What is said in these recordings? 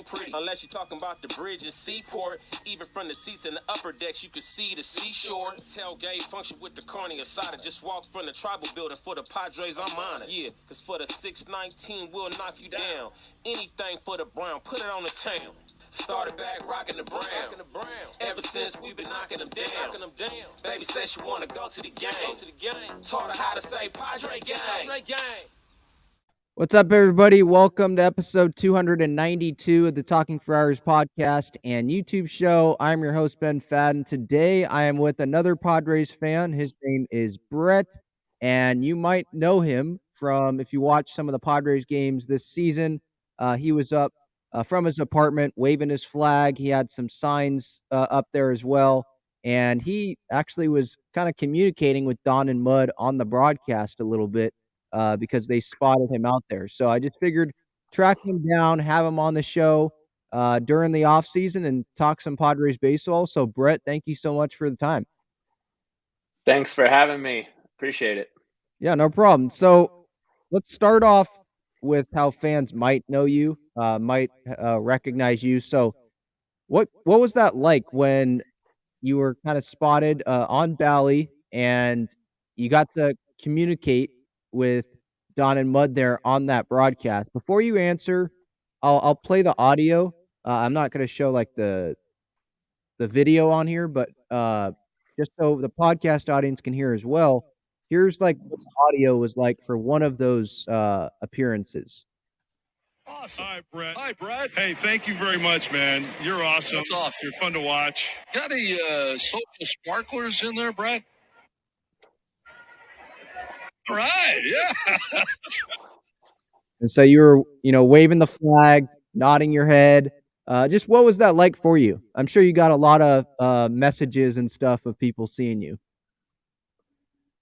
pretty. Unless you're talking about the bridge and seaport. Even from the seats in the upper decks, you could see the seashore. Tailgate function with the carne asada. Just walk from the tribal building for the Padres, I'm on it. Yeah, cause for the 619, we'll knock you down. Anything for the Brown, put it on the town. Started back rocking the Brown. Ever since we've been knocking them down. Baby said she wanna go to the game. Taught her how to say Padre gang. What's up, everybody? Welcome to episode 292 of the Talking Friars podcast and YouTube show. I'm your host, Ben Fadden. Today, I am with another Padres fan. His name is Brett, and you might know him from if you watch some of the Padres games this season. He was up from his apartment waving his flag. He had some signs up there as well, and he actually was kind of communicating with Don and Mud on the broadcast a little bit. Because they spotted him out there. So I just figured track him down, have him on the show during the off season and talk some Padres baseball. So Brett, thank you so much for the time. Thanks for having me. Appreciate it. Yeah, no problem. So let's start off with how fans might know you, might recognize you. So what was that like when you were kind of spotted on Bally and you got to communicate with Don and Mud there on that broadcast? Before you answer, I'll play the audio. I'm not going to show like the video on here, but just so the podcast audience can hear as well. Here's like what the audio was like for one of those appearances. Awesome. Hi, Brett. Hey, thank you very much, man. You're awesome. That's awesome. You're fun to watch. Got any social sparklers in there, Brett? All right, yeah. And so you were, waving the flag, nodding your head. Just what was that like for you? I'm sure you got a lot of messages and stuff of people seeing you.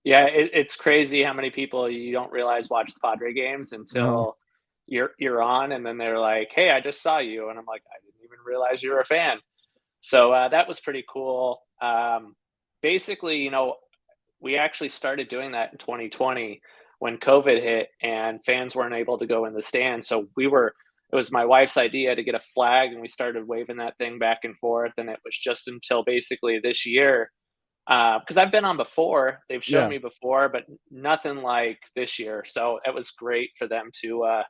Yeah, it's crazy how many people you don't realize watch the Padre games until you're on, and then they're like, "Hey, I just saw you," and I'm like, "I didn't even realize you were a fan." So that was pretty cool. Basically, we actually started doing that in 2020 when COVID hit and fans weren't able to go in the stands. So it was my wife's idea to get a flag, and we started waving that thing back and forth. And it was just until basically this year, because I've been on before, they've shown me before, but nothing like this year. So it was great for them to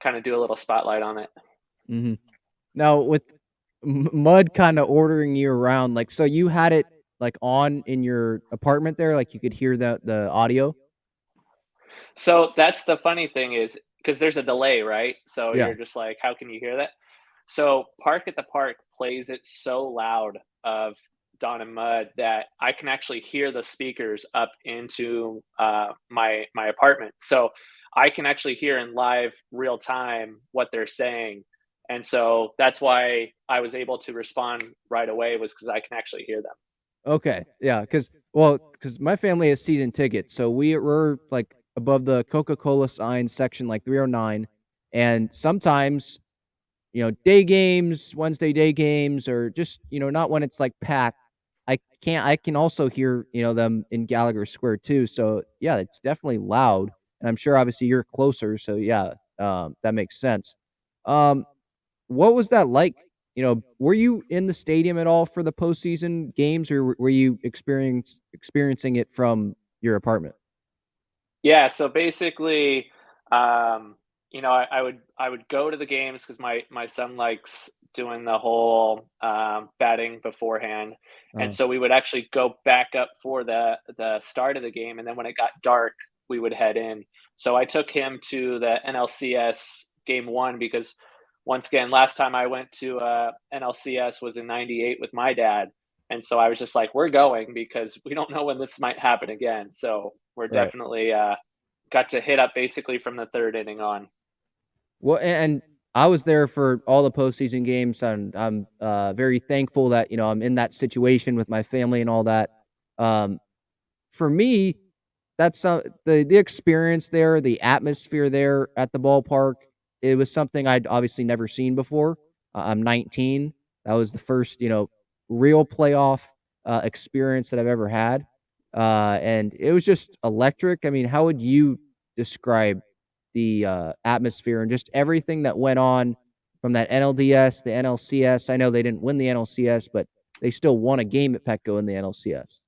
kind of do a little spotlight on it. Mm-hmm. Now with Mud kind of ordering you around, like, so you had it like on in your apartment there, like you could hear the audio. So that's the funny thing is because there's a delay, right? So Yeah. you're just like, how can you hear that? So Park at the Park plays it so loud of Don and Mud that I can actually hear the speakers up into my apartment. So I can actually hear in live real time what they're saying. And so that's why I was able to respond right away, was because I can actually hear them. Okay. Yeah, because my family has season tickets, so we're like above the Coca-Cola sign section, like 309, and sometimes, day games, Wednesday day games, or just, not when it's like packed. I can also hear, them in Gallagher Square too. So yeah, it's definitely loud. And I'm sure obviously you're closer, so yeah, that makes sense. What was that like? Were you in the stadium at all for the postseason games, or were you experiencing it from your apartment? Yeah, so basically, I would go to the games because my son likes doing the whole batting beforehand, and so we would actually go back up for the start of the game, and then when it got dark, we would head in. So I took him to the NLCS game one because once again, last time I went to NLCS was in '98 with my dad, and so I was just like, we're going because we don't know when this might happen again. So we're Right. definitely got to hit up basically from the third inning on. Well, and I was there for all the postseason games, and I'm very thankful that I'm in that situation with my family and all that. For me, that's the experience there, the atmosphere there at the ballpark. It was something I'd obviously never seen before. I'm 19. That was the first, real playoff experience that I've ever had, and it was just electric. I mean, how would you describe the atmosphere and just everything that went on from that NLDS, the NLCS. I know they didn't win the NLCS, but they still won a game at Petco in the NLCS.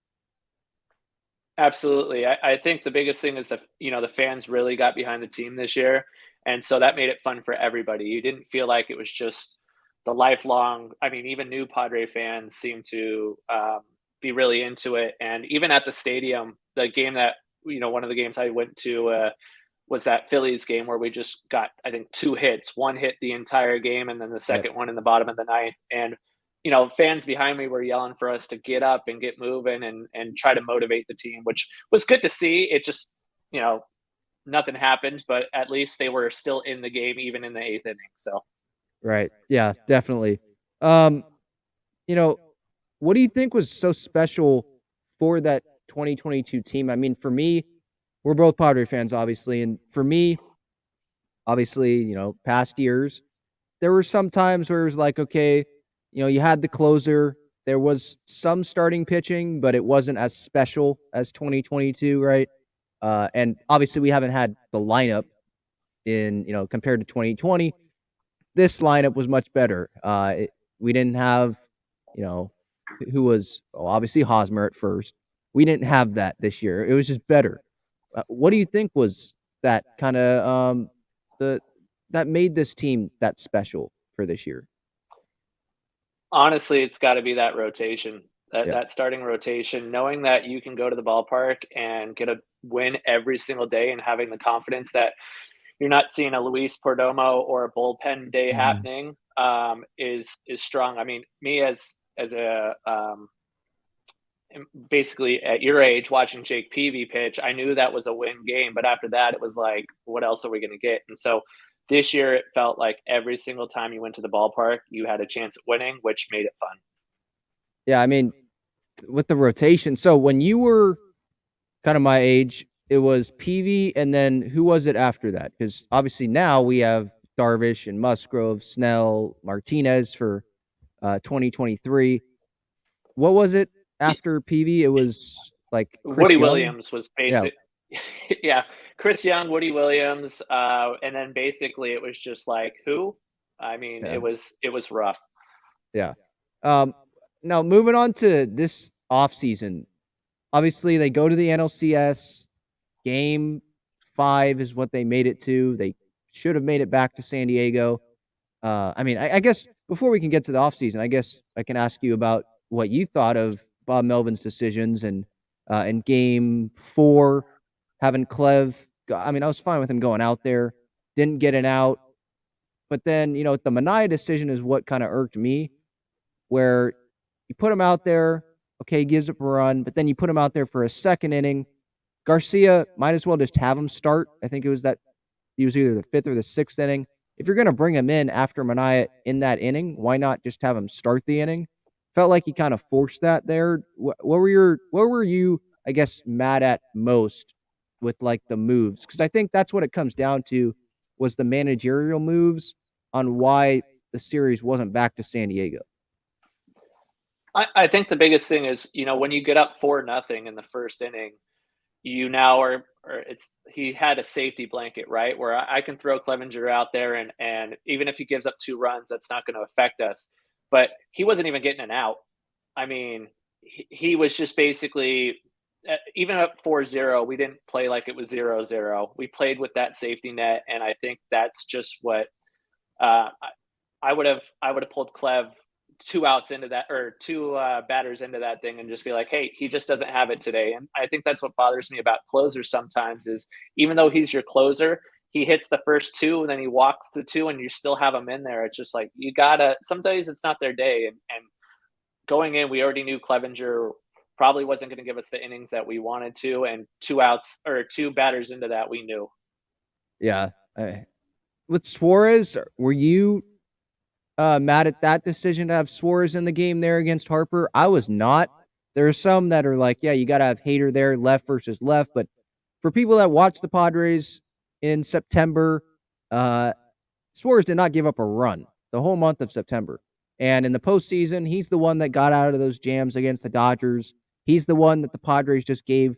Absolutely. I think the biggest thing is that, the fans really got behind the team this year. And so that made it fun for everybody. You didn't feel like it was just the lifelong, I mean, even new Padre fans seem to be really into it. And even at the stadium, the game that, one of the games I went to was that Phillies game where we just got, I think, 2 hits. One hit the entire game, and then the second one in the bottom of the ninth. And fans behind me were yelling for us to get up and get moving and try to motivate the team, which was good to see. It just, nothing happened, but at least they were still in the game, even in the 8th inning. So, right. Yeah, definitely. What do you think was so special for that 2022 team? I mean, for me, we're both Padre fans, obviously. And for me, obviously, past years, there were some times where it was like, okay, you had the closer. There was some starting pitching, but it wasn't as special as 2022, right? And obviously, we haven't had the lineup in, compared to 2020. This lineup was much better. We didn't have, who was obviously Hosmer at first. We didn't have that this year. It was just better. What do you think was that kind of that made this team that special for this year? honestly, it's got to be that rotation, that Yeah. that starting rotation, knowing that you can go to the ballpark and get a win every single day, and having the confidence that you're not seeing a Luis Perdomo or a bullpen day Mhm. happening, is strong. I mean, me as a basically at your age watching Jake Peavy pitch, I knew that was a win game. But after that, it was like, what else are we going to get? And so this year, it felt like every single time you went to the ballpark, you had a chance at winning, which made it fun. Yeah, I mean, with the rotation. So when you were kind of my age, it was Peavy, and then who was it after that? Because obviously now we have Darvish and Musgrove, Snell, Martinez for 2023. What was it after Peavy? It was like Chris Woody Young. Williams was Yeah, basic. Yeah, Chris Young, Woody Williams, and then basically it was just like who? I mean, yeah, it was rough. yeah. Um, Now moving on to this offseason, obviously they go to the NLCS. Game 5 is what they made it to. They should have made it back to San Diego. I mean, I guess before we can get to the offseason, I guess I can ask you about what you thought of Bob Melvin's decisions and in game 4, having Clev. I mean, I was fine with him going out there, didn't get an out. But then, the Manaea decision is what kind of irked me, where you put him out there, okay, he gives up a run, but then you put him out there for a second inning. Garcia might as well just have him start. I think it was that he was either the 5th or the 6th inning. If you're going to bring him in after Manaea in that inning, why not just have him start the inning? Felt like he kind of forced that there. What were you, I guess, mad at most with like the moves? Because I think that's what it comes down to, was the managerial moves on why the series wasn't back to San Diego. I think the biggest thing is, when you get up 4-0 in the first inning, you now are, or it's, he had a safety blanket, right? Where I can throw Clevenger out there, and even if he gives up 2 runs, that's not going to affect us. But he wasn't even getting an out. I mean, he was just basically, even at 4-0, we didn't play like it was 0-0. We played with that safety net, and I think that's just what I would have pulled Clev 2 outs into that, or 2 batters into that thing, and just be like, hey, he just doesn't have it today. And I think that's what bothers me about closers sometimes, is even though he's your closer, he hits the first 2 and then he walks to 2 and you still have him in there. It's just like, you gotta, some days it's not their day. And going in, we already knew Clevenger probably wasn't going to give us the innings that we wanted to, and 2 outs or 2 batters into that, we knew. Yeah. With Suarez, were you mad at that decision to have Suarez in the game there against Harper? I was not. There are some that are like, yeah, you got to have Hader there, left versus left. But for people that watch the Padres in September, Suarez did not give up a run the whole month of September. And in the postseason, he's the one that got out of those jams against the Dodgers. He's the one that the Padres just gave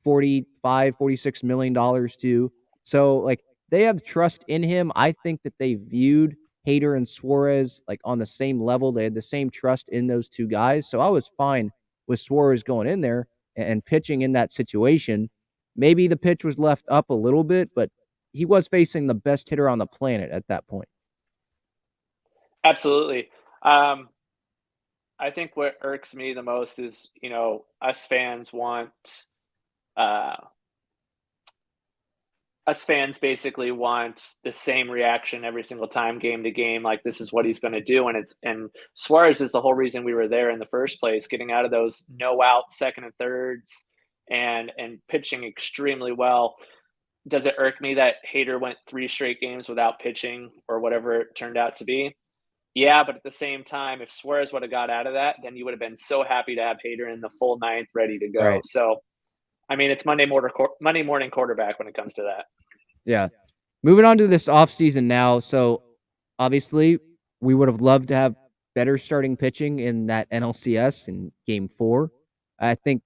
$46 million to. So, like, they have trust in him. I think that they viewed Hader and Suarez like on the same level. They had the same trust in those two guys. So I was fine with Suarez going in there and pitching in that situation. Maybe the pitch was left up a little bit, but he was facing the best hitter on the planet at that point. Absolutely. I think what irks me the most is, us fans uh, basically want the same reaction every single time, game to game. Like, this is what he's going to do, and Suarez is the whole reason we were there in the first place, getting out of those no out second and thirds, and pitching extremely well. Does it irk me that Hader went 3 straight games without pitching, or whatever it turned out to be? Yeah, but at the same time, if Suarez would have got out of that, then you would have been so happy to have Hader in the full ninth ready to go. Right. So, I mean, it's Monday morning quarterback when it comes to that. Yeah. Moving on to this offseason now. So, obviously, we would have loved to have better starting pitching in that NLCS in Game 4. I think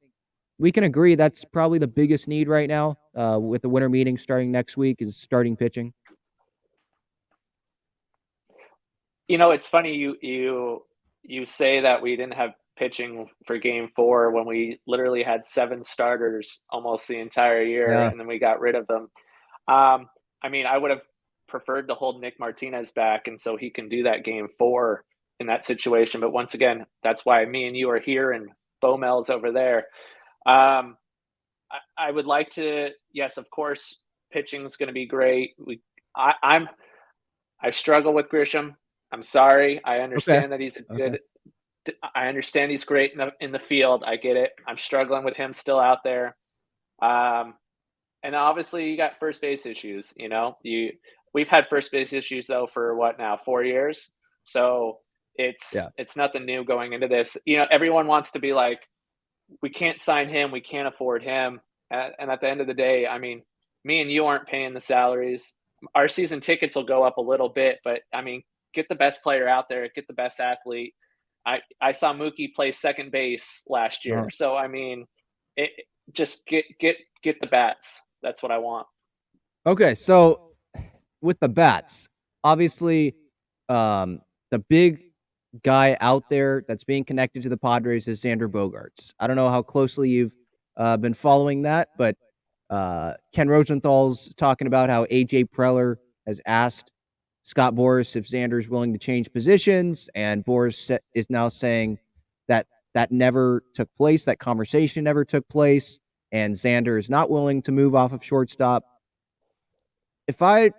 we can agree that's probably the biggest need right now with the winter meeting starting next week is starting pitching. It's funny you say that we didn't have pitching for Game 4 when we literally had 7 starters almost the entire year, Yeah. and then we got rid of them. I mean, I would have preferred to hold Nick Martinez back, and so he can do that Game 4 in that situation. But once again, that's why me and you are here and Bomel's over there. I would like to, yes, of course, pitching is going to be great. I struggle with Grisham. I'm sorry. I understand that he's a good. I understand he's great in the field. I get it. I'm struggling with him still out there. And obviously you got first base issues. We've had first base issues though for what now, 4 years. So it's nothing new going into this. Everyone wants to be like, we can't sign him, we can't afford him. And at the end of the day, I mean, me and you aren't paying the salaries. Our season tickets will go up a little bit, but I mean, get the best player out there, get the best athlete. I saw Mookie play second base last year. So, I mean, just get the bats. That's what I want. Okay, so with the bats, obviously the big guy out there that's being connected to the Padres is Xander Bogaerts. I don't know how closely you've been following that, but Ken Rosenthal's talking about how A.J. Preller has asked Scott Boras if Xander is willing to change positions, and Boras is now saying that never took place, that conversation never took place, and Xander is not willing to move off of shortstop. If I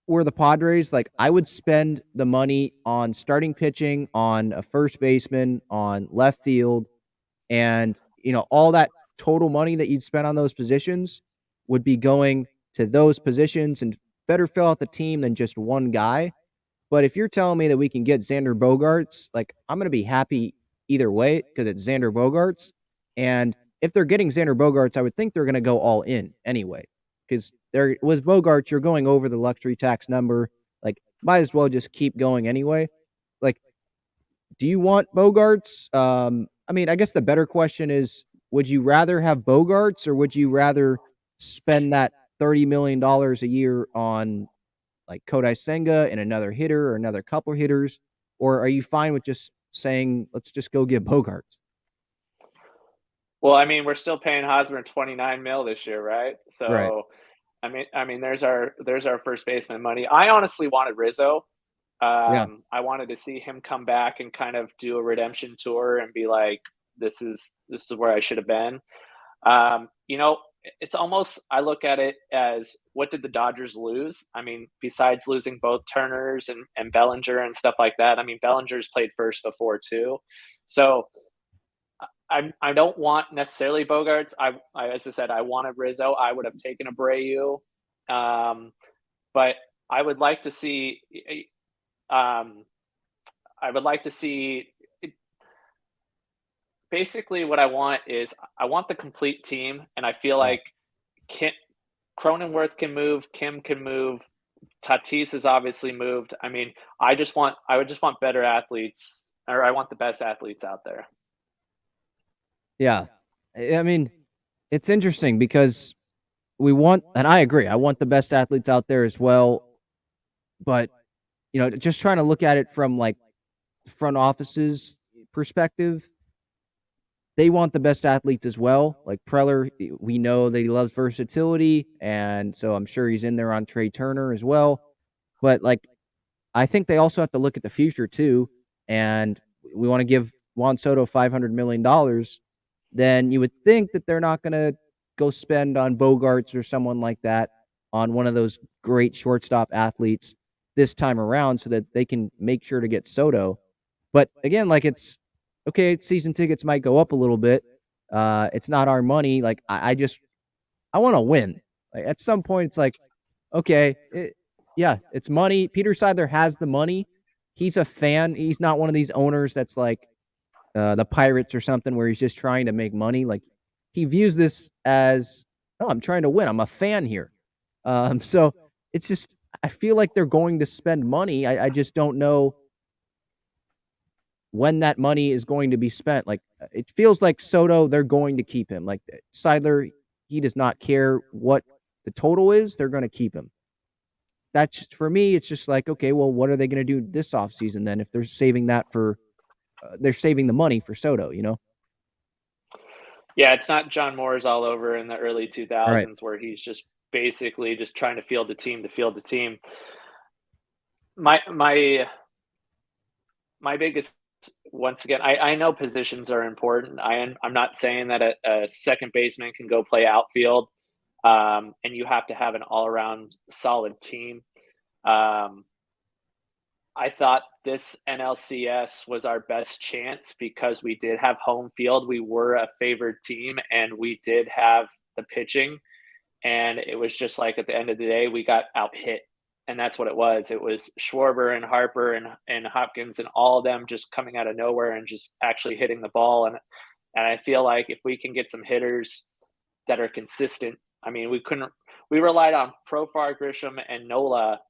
were the Padres, like, I would spend the money on starting pitching, on a first baseman, on left field, and all that total money that you'd spend on those positions would be going to those positions and better fill out the team than just one guy. But if you're telling me that we can get Xander Bogaerts, like, I'm going to be happy either way because it's Xander Bogaerts. And if they're getting Xander Bogaerts, I would think they're going to go all in anyway. Because with Bogaerts, you're going over the luxury tax number. Like, might as well just keep going anyway. Like, do you want Bogaerts? I mean, I guess the better question is, would you rather have Bogaerts or would you rather spend that $30 million a year on like Kodai Senga and another hitter or another couple hitters? Or are you fine with just saying, let's just go get Bogaerts? Well, I mean, we're still paying Hosmer $29 million this year, right? So, right. I mean, there's our first baseman money. I honestly wanted Rizzo. I wanted to see him come back and kind of do a redemption tour and be like, this is where I should have been. It's almost, I look at it as, what did the Dodgers lose? I mean, besides losing both Turners and Bellinger and stuff like that. I mean, Bellinger's played first before too. So I don't want necessarily Bogaerts. I as I said, I wanted Rizzo. I would have taken Abreu. But I would like to see basically what I want is, I want the complete team, and I feel like Cronenworth can move, Kim can move, Tatis has obviously moved. I mean, I would just want better athletes, or I want the best athletes out there. Yeah. I mean, it's interesting because we want, and I agree, I want the best athletes out there as well. But just trying to look at it from like front office's perspective, they want the best athletes as well. Like Preller, we know that he loves versatility, and so I'm sure he's in there on Trey Turner as well. But like, I think they also have to look at the future too. And we want to give Juan Soto $500 million. Then you would think that they're not going to go spend on Bogarts or someone like that on one of those great shortstop athletes this time around so that they can make sure to get Soto. But again, like it's okay, season tickets might go up a little bit. It's not our money. Like I want to win. Like at some point, it's like, okay, it's money. Peter Seidler has the money. He's a fan. He's not one of these owners that's like the Pirates or something where he's just trying to make money. Like he views this as, oh, I'm trying to win. I'm a fan here. So it's just, I feel like they're going to spend money. I just don't know when that money is going to be spent. Like it feels like Soto, they're going to keep him. Like Seidler, he does not care what the total is. They're going to keep him. That's for me. It's just like, okay, well, what are they going to do this offseason then if they're saving that for they're saving the money for Soto, Yeah, it's not John Moore's all over in the early 2000s right. where he's just basically just trying to field the team to field the team. My biggest, once again, I know positions are important. I'm not saying that a second baseman can go play outfield, and you have to have an all-around solid team. I thought this NLCS was our best chance because we did have home field. We were a favored team, and we did have the pitching. And it was just like at the end of the day, we got out hit. And that's what it was. It was Schwarber and Harper and Hopkins and all of them just coming out of nowhere and just actually hitting the ball. And I feel like if we can get some hitters that are consistent, I mean, we relied on Profar, Grisham, and Nola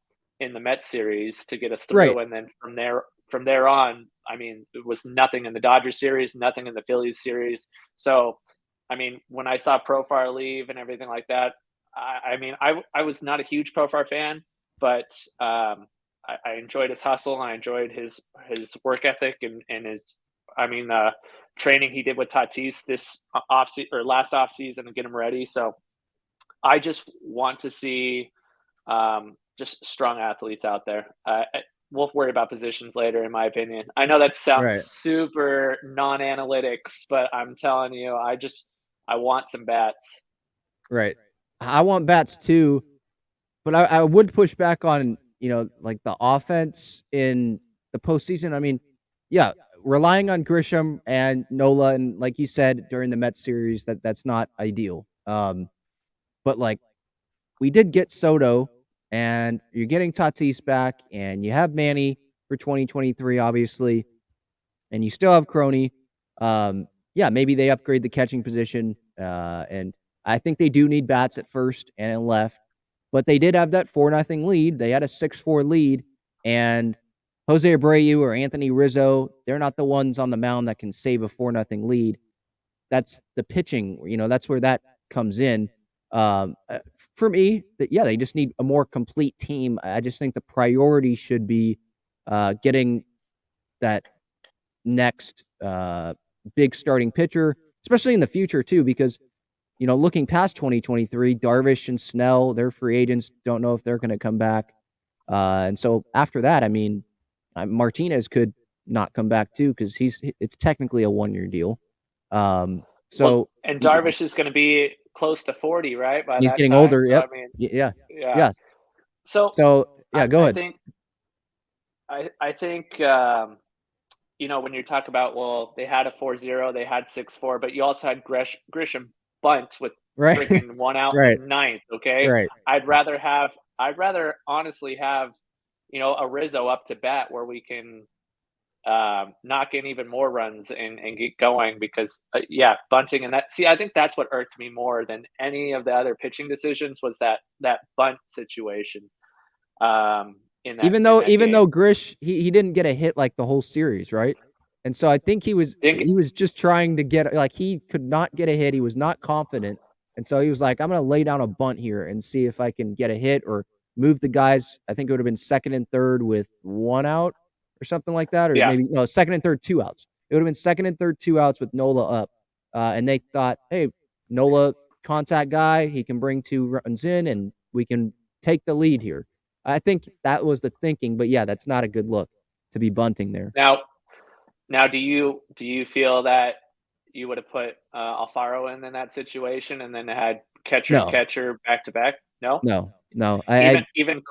in the Mets series to get us through. Right. And then from there on, I mean, it was nothing in the Dodgers series, nothing in the Phillies series. So, I mean, when I saw Profar leave and everything like that, I was not a huge Profar fan, but I enjoyed his hustle. I enjoyed his work ethic and his, training he did with Tatis this last offseason to get him ready. So I just want to see just strong athletes out there. We'll worry about positions later, in my opinion. I know that sounds super non-analytics, but I'm telling you, I want some bats. Right. I want bats too, but I would push back on, like the offense in the postseason. I mean, yeah, relying on Grisham and Nola, and like you said during the Mets series, that's not ideal. But like we did get Soto, and you're getting Tatis back, and you have Manny for 2023, obviously, and you still have Crony. Maybe they upgrade the catching position, and I think they do need bats at first and in left, but they did have that 4-0 lead. They had a 6-4 lead, and Jose Abreu or Anthony Rizzo, they're not the ones on the mound that can save a 4-0 lead. That's the pitching, that's where that comes in. For me, they just need a more complete team. I just think the priority should be getting that next big starting pitcher, especially in the future too, because looking past 2023, Darvish and Snell, they're free agents. Don't know if they're going to come back. And so after that, I mean, Martinez could not come back too because it's technically a 1-year deal. And Darvish is going to be close to 40, right? He's getting older. So, yep. I mean, yeah. So yeah, go ahead. I think when you talk about, well, they had a 4-0, they had 6-4, but you also had Grisham bunt with freaking one out in ninth. Okay. Right. I'd rather honestly have, a Rizzo up to bat where we can knock in even more runs and get going because bunting and I think that's what irked me more than any of the other pitching decisions was that bunt situation. Even though Grish, he didn't get a hit like the whole series, right? And so I think he was just trying to get, like, he could not get a hit. He was not confident. And so he was like, I'm going to lay down a bunt here and see if I can get a hit or move the guys. I think it would have been second and third with 1 out or something like that, or Yeah. maybe no, second and third, 2 outs. It would have been second and third, 2 outs with Nola up, and they thought, hey, Nola contact guy, he can bring 2 runs in, and we can take the lead here. I think that was the thinking, but yeah, that's not a good look to be bunting there. Now, do you feel that you would have put Alfaro in that situation and then had catcher to No, catcher back to back? No, no. even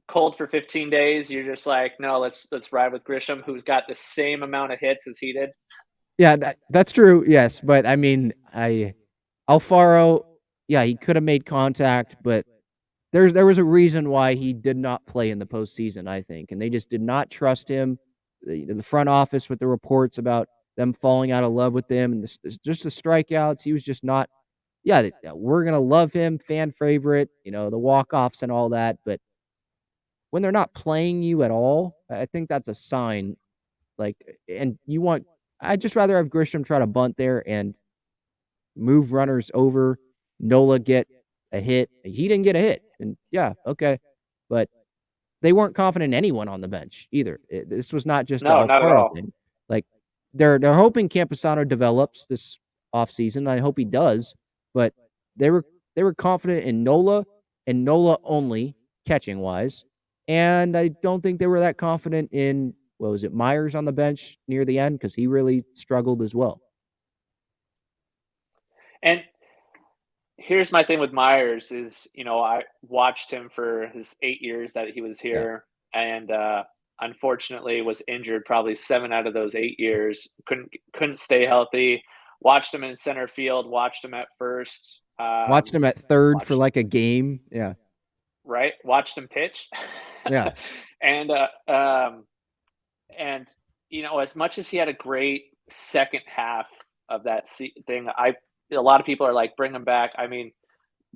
cold for 15 days. You're just like, no, let's ride with Grisham, who's got the same amount of hits as he did. Yeah, that's true. Yes, but I mean, Alfaro, yeah, he could have made contact, but there was a reason why he did not play in the postseason, I think, and they just did not trust him. The front office with the reports about them falling out of love with him and just the strikeouts, he was just not. Yeah, we're gonna love him, fan favorite, the walk offs and all that, but when they're not playing you at all, I think that's a sign. Like, and I'd just rather have Grisham try to bunt there and move runners over. Nola get a hit. He didn't get a hit, and yeah, okay, but they weren't confident in anyone on the bench either. This was not just a No, not at Alfaro all. thing. Like, they're hoping Camposano develops this offseason. I hope he does, but they were confident in Nola and Nola only catching wise, and I don't think they were that confident in what was it, Myers on the bench near the end, because he really struggled as well. And here's my thing with Myers is, I watched him for his 8 years that he was Yeah. here, and unfortunately was injured probably 7 out of those 8 years. Couldn't stay healthy. Watched him in center field. Watched him at first. Watched him at third for like a game. Yeah. Right. Watched him pitch. Yeah. and and as much as he had a great second half of that thing, a lot of people are like, bring him back. I mean,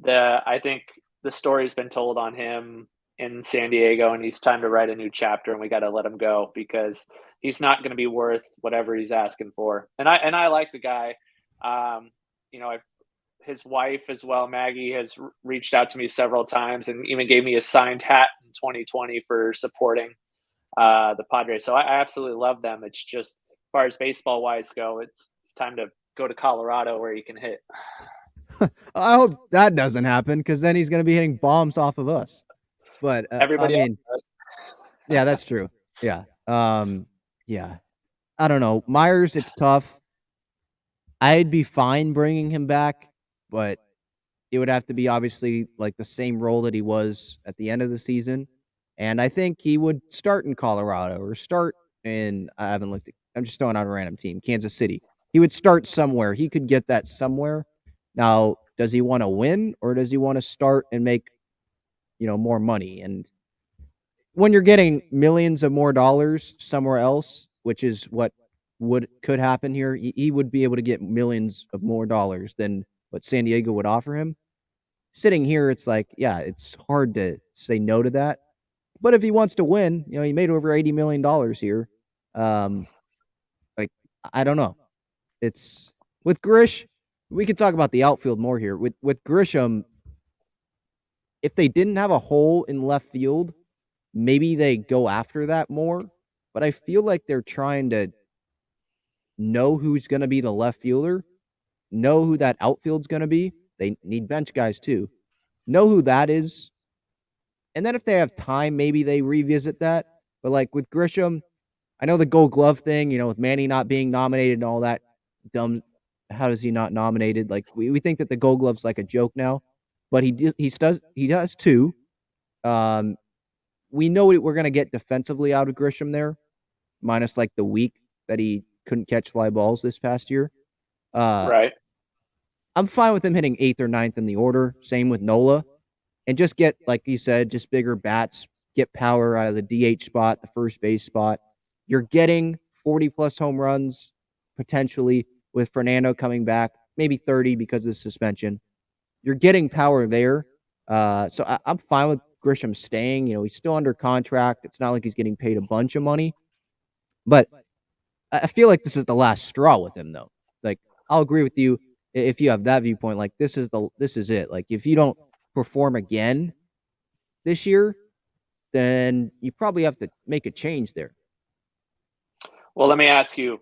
I think the story's been told on him in San Diego, and he's time to write a new chapter, and we got to let him go because he's not going to be worth whatever he's asking for. And I like the guy. His wife as well, Maggie, has reached out to me several times and even gave me a signed hat in 2020 for supporting the Padres. So I absolutely love them. It's just, as far as baseball wise go, it's time to go to Colorado where he can hit. I hope that doesn't happen, because then he's going to be hitting bombs off of us. But Everybody else does. Yeah, that's true. Yeah. Yeah. I don't know. Myers, it's tough. I'd be fine bringing him back, but it would have to be obviously like the same role that he was at the end of the season. And I think he would start in Colorado or start in, I haven't looked at, I'm just throwing out a random team, Kansas City. He would start somewhere. He could get that somewhere. Now, does he want to win, or does he want to start and make, more money? And when you're getting millions of more dollars somewhere else, which is what could happen here, he would be able to get millions of more dollars than what San Diego would offer him. Sitting here, it's like, yeah, it's hard to say no to that. But if he wants to win, he made over $80 million here. Like, I don't know. It's with Grish, we could talk about the outfield more here. With Grisham, if they didn't have a hole in left field, maybe they go after that more. But I feel like they're trying to know who's going to be the left fielder, know who that outfield's going to be. They need bench guys too. Know who that is. And then if they have time, maybe they revisit that. But like with Grisham, I know the Gold Glove thing, with Manny not being nominated and all that dumb. How is he not nominated? Like we think that the Gold Glove's like a joke now, but he does too. We know what we're gonna get defensively out of Grisham there, minus like the week that he couldn't catch fly balls this past year. Right. I'm fine with him hitting 8th or 9th in the order. Same with Nola. And just get, like you said, just bigger bats, get power out of the DH spot, the first base spot. You're getting 40-plus home runs, potentially, with Fernando coming back, maybe 30 because of the suspension. You're getting power there. So I'm fine with Grisham staying. He's still under contract. It's not like he's getting paid a bunch of money. But I feel like this is the last straw with him, though. Like, I'll agree with you if you have that viewpoint. Like, this is it. Like, if you don't perform again, this year, then you probably have to make a change there. Well, let me ask you,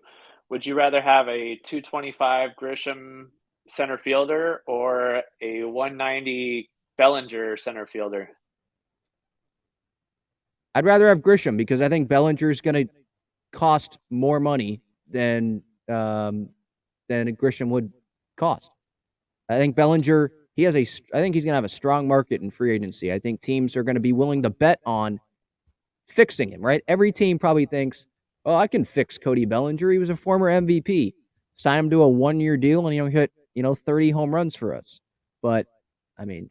would you rather have a 225 Grisham center fielder or a 190 Bellinger center fielder? I'd rather have Grisham because I think Bellinger's going to cost more money than Grisham would cost. I think Bellinger, I think he's going to have a strong market in free agency. I think teams are going to be willing to bet on fixing him, right? Every team probably thinks, oh, I can fix Cody Bellinger. He was a former MVP. Sign him to a 1-year deal and he'll hit, 30 home runs for us. But, I mean,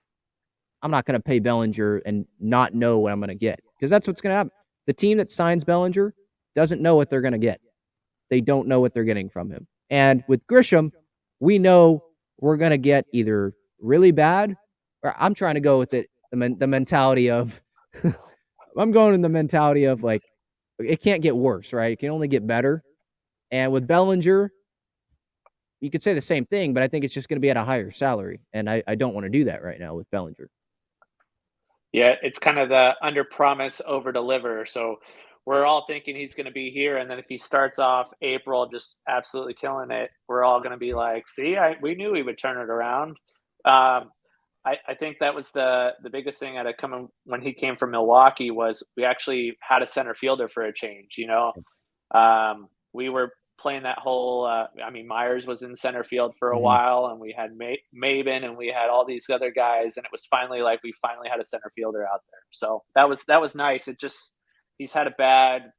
I'm not going to pay Bellinger and not know what I'm going to get because that's what's going to happen. The team that signs Bellinger doesn't know what they're going to get. They don't know what they're getting from him. And with Grisham, we know we're going to get either really bad or I'm trying to go with it, the mentality of I'm going in the mentality of like, it can't get worse, right? It can only get better. And with Bellinger, you could say the same thing, but I think it's just going to be at a higher salary. And I don't want to do that right now with Bellinger. Yeah, it's kind of the under promise, over deliver. So we're all thinking he's going to be here. And then if he starts off April just absolutely killing it, we're all going to be like, see, we knew he would turn it around. I think that was the biggest thing that had come when he came from Milwaukee was we actually had a center fielder for a change. We were playing that whole. Myers was in center field for a while, and we had Maben, and we had all these other guys, and it was finally like we finally had a center fielder out there. So that was nice. It just he's had a bad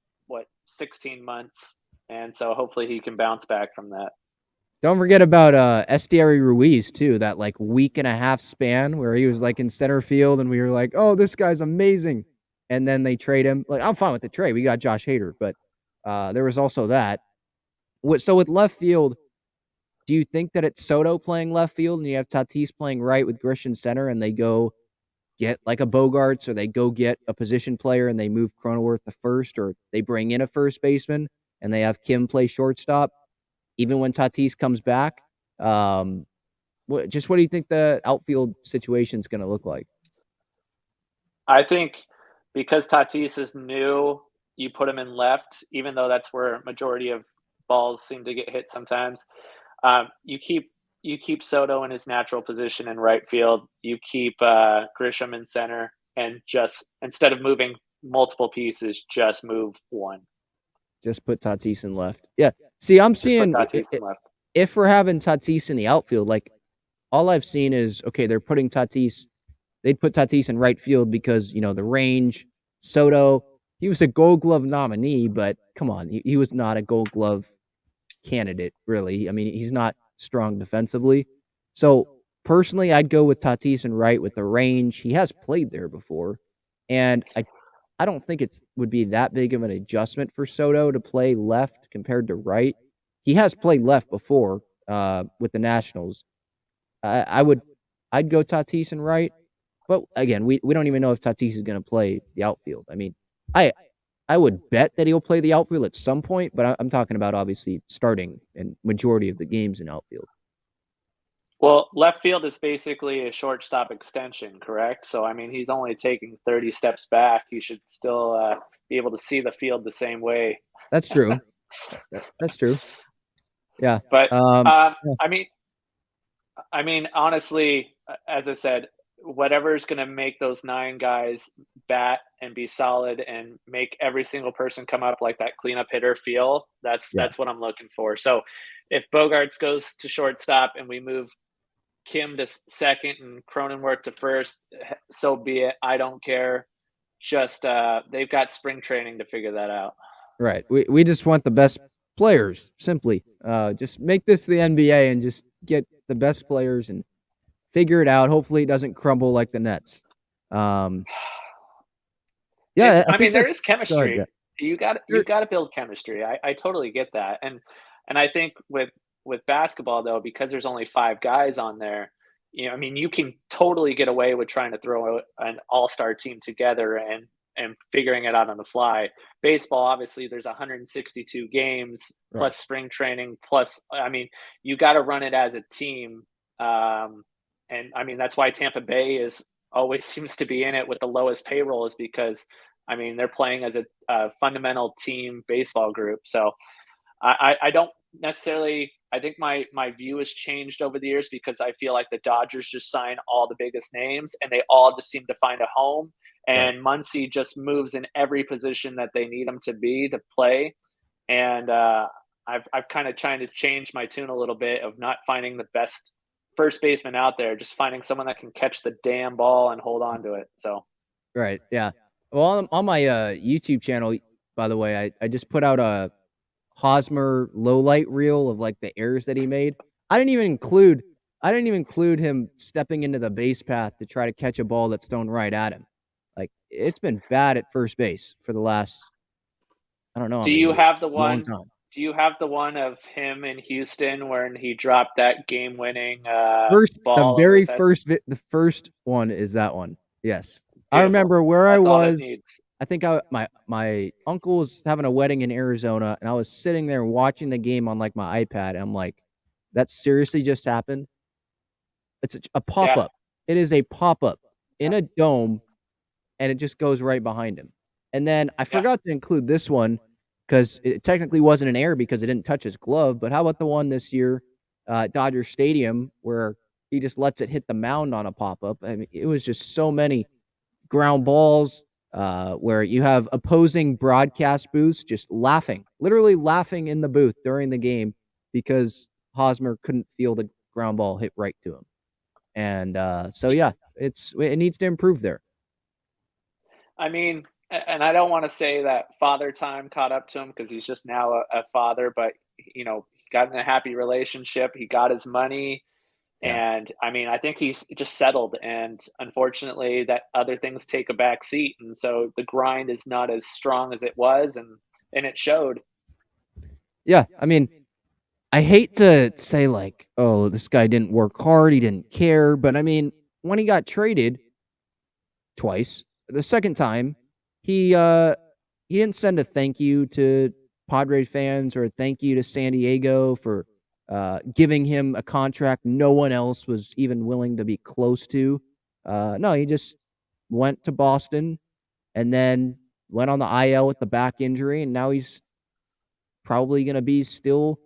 16 months, and so hopefully he can bounce back from that. Don't forget about Estieri Ruiz too. That like week and a half span where he was like in center field, and we were like, "Oh, this guy's amazing," and then they trade him. Like I'm fine with the trade. We got Josh Hader, but there was also that. So with left field, do you think that it's Soto playing left field and you have Tatis playing right with Grisham center, and they go get like a Bogarts, or they go get a position player and they move Cronenworth to first, or they bring in a first baseman and they have Kim play shortstop? Even when Tatis comes back, what do you think the outfield situation is going to look like? I think because Tatis is new, you put him in left, even though that's where majority of balls seem to get hit sometimes. You keep Soto in his natural position in right field. You keep Grisham in center, and just instead of moving multiple pieces, just move one. Just put Tatis in left. Yeah. See, I'm seeing if we're having Tatis in the outfield, like all I've seen is, okay, they'd put Tatis in right field because, the range. Soto, he was a Gold Glove nominee, but come on, he was not a Gold Glove candidate, really. I mean, he's not strong defensively. So personally, I'd go with Tatis in right with the range. He has played there before. And I don't think it would be that big of an adjustment for Soto to play left compared to right. He has played left before with the Nationals. I'd go Tatis and right, but again, we don't even know if Tatis is going to play the outfield. I mean, I would bet that he'll play the outfield at some point, but I'm talking about obviously starting in majority of the games in outfield. Well, left field is basically a shortstop extension, correct? So, I mean, he's only taking 30 steps back. He should still be able to see the field the same way. That's true. That's true. Yeah. But, I mean, honestly, as I said, whatever is going to make those 9 guys bat and be solid and make every single person come up like that cleanup hitter feel, that's what I'm looking for. So if Bogarts goes to shortstop and we move Kim to second and Cronenworth to first, so be it. I don't care. Just they've got spring training to figure that out. Right. We just want the best players, simply. Just make this the NBA and just get the best players and figure it out. Hopefully it doesn't crumble like the Nets. Yeah, I mean, there is chemistry. You got to build chemistry. I totally get that. And I think with basketball, though, because there's only 5 guys on there, I mean, you can totally get away with trying to throw an all-star team together and figuring it out on the fly. Baseball, obviously, there's 162 games plus spring training plus, I mean, you got to run it as a team. And I mean, that's why Tampa Bay is always seems to be in it with the lowest payroll is because, I mean, they're playing as a fundamental team baseball group. So I don't necessarily. I think my view has changed over the years because I feel like the Dodgers just sign all the biggest names and they all just seem to find a home. And Muncy just moves in every position that they need him to be to play. And I've kind of trying to change my tune a little bit of not finding the best first baseman out there, just finding someone that can catch the damn ball and hold on to it. So Right. Yeah. Well, on my YouTube channel, by the way, I just put out a Hosmer low light reel of like the errors that he made. I didn't even include him stepping into the base path to try to catch a ball that's thrown right at him. Like, it's been bad at first base for the last, I don't know how do many you years. have the Long one? time. Do you have the one of him in Houston when he dropped that game-winning The ball over very his head? the first one is that one. Yes. I Beautiful. remember where I That's all it was. needs. I think my uncle was having a wedding in Arizona, and I was sitting there watching the game on like my iPad. And I'm like, that seriously just happened? It's a pop-up. It is a pop-up in a dome, and it just goes right behind him. And then I forgot to include this one because it technically wasn't an error because it didn't touch his glove. But how about the one this year at Dodger Stadium where he just lets it hit the mound on a pop-up? I mean, it was just so many ground balls where you have opposing broadcast booths just literally laughing in the booth during the game because Hosmer couldn't feel the ground ball hit right to him. And so, yeah, it needs to improve there. I mean, and I don't want to say that father time caught up to him because he's just now a father, but he got in a happy relationship. He got his money. And I mean, I think he's just settled. And unfortunately, that other things take a back seat. And so the grind is not as strong as it was. And it showed. Yeah. I mean, I hate to say like, oh, this guy didn't work hard. He didn't care. But I mean, when he got traded twice, the second time, he didn't send a thank you to Padres fans or a thank you to San Diego for giving him a contract no one else was even willing to be close to. No, he just went to Boston and then went on the IL with the back injury, and now he's probably going to be still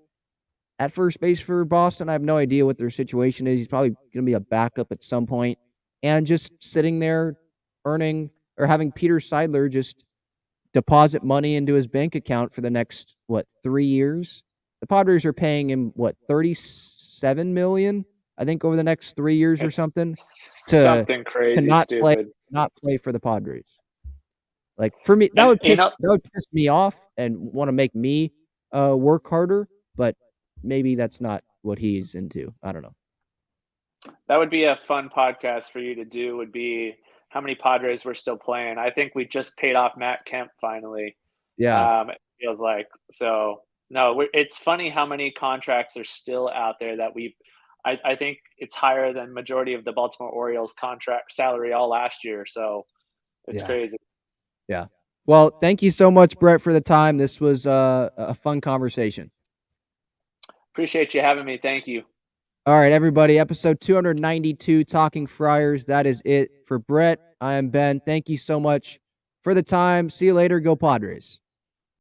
at first base for Boston. I have no idea what their situation is. He's probably going to be a backup at some point, and just sitting there earning or having Peter Seidler just deposit money into his bank account for the next 3 years. The Padres are paying him $37 million, I think, over the next 3 years or something, Something crazy, not stupid. play for the Padres. Like, for me, that And, would piss me off and want to make me work harder. But maybe that's not what he's into. I don't know. that would be a fun podcast for you to do. Would be how many Padres were still playing. I think we just paid off Matt Kemp finally. Yeah. It feels like so. No, it's funny how many contracts are still out there that I think it's higher than majority of the Baltimore Orioles contract salary all last year. So it's crazy. Yeah. Well, thank you so much, Brett, for the time. This was a fun conversation. Appreciate you having me. Thank you. All right, everybody. Episode 292, Talking Friars. That is it for Brett. I am Ben. Thank you so much for the time. See you later. Go Padres.